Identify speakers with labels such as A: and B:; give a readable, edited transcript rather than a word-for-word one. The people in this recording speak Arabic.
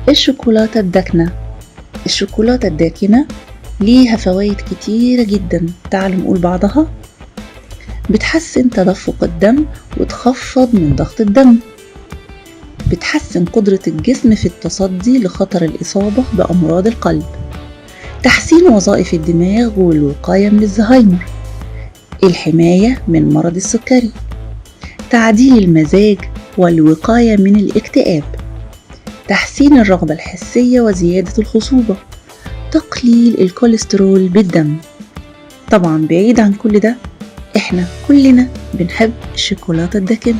A: الشوكولاتة الداكنة. الشوكولاتة الداكنة ليها فوائد كتيرة جدا، تعالوا نقول بعضها. بتحسن تدفق الدم وتخفض من ضغط الدم، بتحسن قدرة الجسم في التصدي لخطر الإصابة بأمراض القلب، تحسين وظائف الدماغ والوقاية من الزهايمر، الحماية من مرض السكري، تعديل المزاج والوقاية من الاكتئاب، تحسين الرغبة الحسية وزيادة الخصوبة، تقليل الكوليسترول بالدم. طبعا بعيد عن كل ده، احنا كلنا بنحب الشوكولاتة الداكنة.